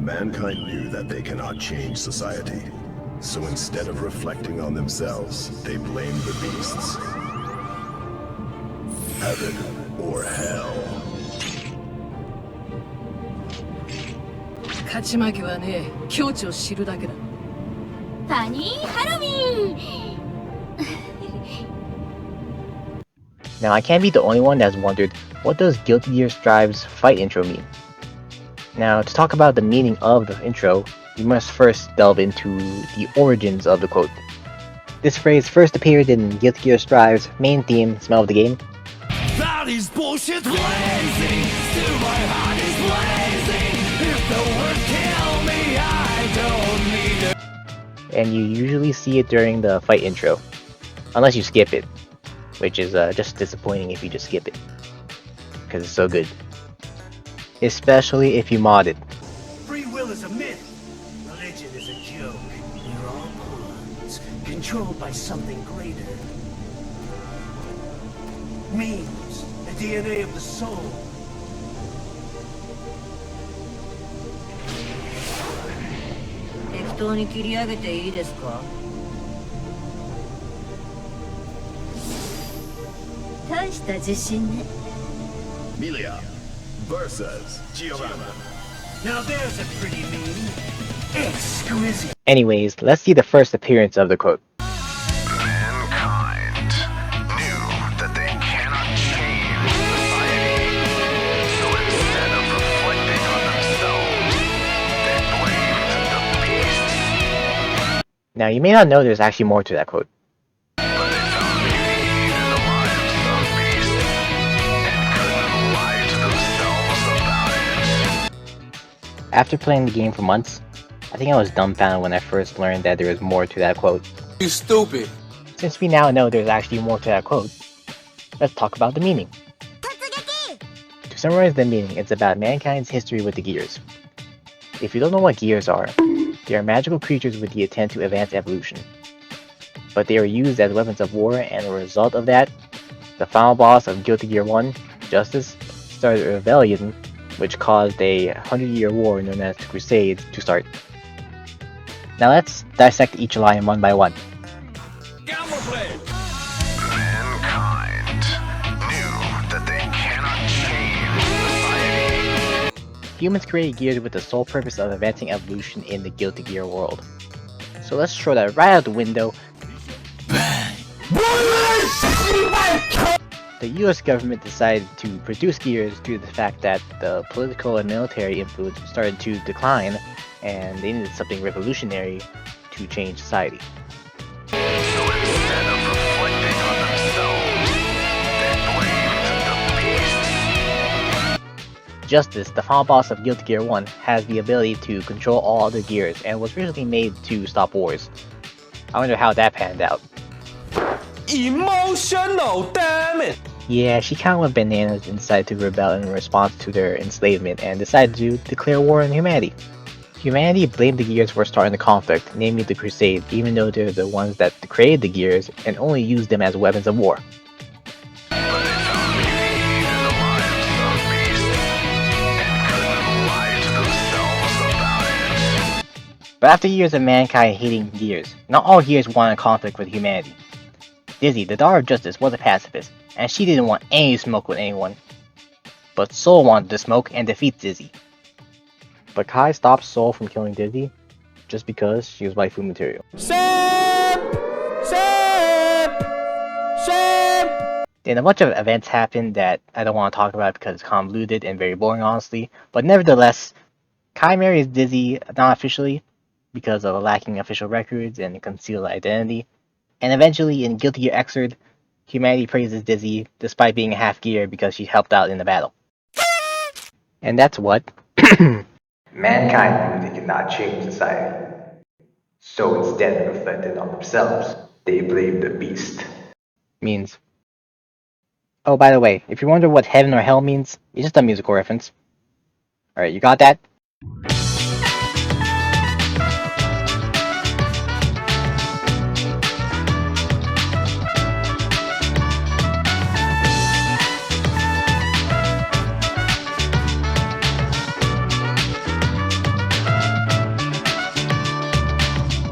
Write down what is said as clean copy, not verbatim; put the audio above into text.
Mankind knew that they cannot change society. So instead of reflecting on themselves, they blamed the beasts. Heaven or hell. 勝ち負けはねえ、境地を知るだけだ。ファニーハロウィン Now, I can't be the only one that's wondered, what does Guilty Gear Strive's fight intro mean? Now, to talk about the meaning of the intro, we must first delve into the origins of the quote. This phrase first appeared in Guilty Gear Strive's main theme, Smell of the Game. That is bullshit blazing, still my heart is blazing. If the word kill me, I don't need it. And you usually see it during the fight intro, unless you skip it, which is just disappointing if you just skip it, because it's so good. Especially if you mod it. Free will is a myth. Religion is a joke. We're all pawns, controlled by something greater. Memes, the DNA of the soul. 適当に切り上げていいですか大した自信ね Melia versus Giovanna. Now there's a pretty meme. Exquisite. Anyways, let's see the first appearance of the quote. Mankind knew that they cannot change society. So instead of reflecting on themselves, they blamed the beasts. Now, you may not know there's actually more to that quote. But they found beauty in the lives of beasts and couldn't lie to themselves about it. After playing the game for months, I think I was dumbfounded when I first learned that there was more to that quote. You stupid. Since we now know there's actually more to that quote, let's talk about the meaning. To summarize the meaning, it's about mankind's history with the gears. If you don't know what gears are, they are magical creatures with the intent to advance evolution. But they are used as weapons of war, and as a result of that, the final boss of Guilty Gear 1, Justice, started a rebellion which caused a 100-year war known as the Crusades to start. Now let's dissect each line one by one. Camouflage. Mankind knew that they cannot change society. Humans created gears with the sole purpose of advancing evolution in the Guilty Gear world. So let's throw that right out the window. The US government decided to produce gears due to the fact that the political and military influence started to decline, and they needed something revolutionary to change society. So instead of reflecting on themselves, they blamed the beasts. Justice, the final boss of Guilty Gear 1, has the ability to control all other gears and was originally made to stop wars. I wonder how that panned out. Emotional, damn it. Yeah, she kinda went bananas and decided to rebel in response to their enslavement and decided to declare war on humanity. Humanity blamed the gears for starting the conflict, namely the Crusades, even though they're the ones that created the gears and only used them as weapons of war. But they found beauty in the lives of beasts and couldn't lie to themselves about it. But after years of mankind hating gears, not all gears wanted conflict with humanity. Dizzy, the daughter of Justice, was a pacifist, and she didn't want any smoke with anyone. But Soul wanted to smoke and defeat Dizzy. But Kai stopped Soul from killing Dizzy just because she was waifu material. Then a bunch of events happened that I don't want to talk about because it's convoluted and very boring, honestly. But nevertheless, Kai marries Dizzy not officially because of lacking official records and concealed identity. And eventually, in Guilty Gear Xrd, humanity praises Dizzy despite being a half gear because she helped out in the battle. And that's what Mankind knew they could not change society. So instead of reflecting on themselves, they blamed the beast. means. Oh, by the way, if you wonder what heaven or hell means, it's just a musical reference. Alright, you got that?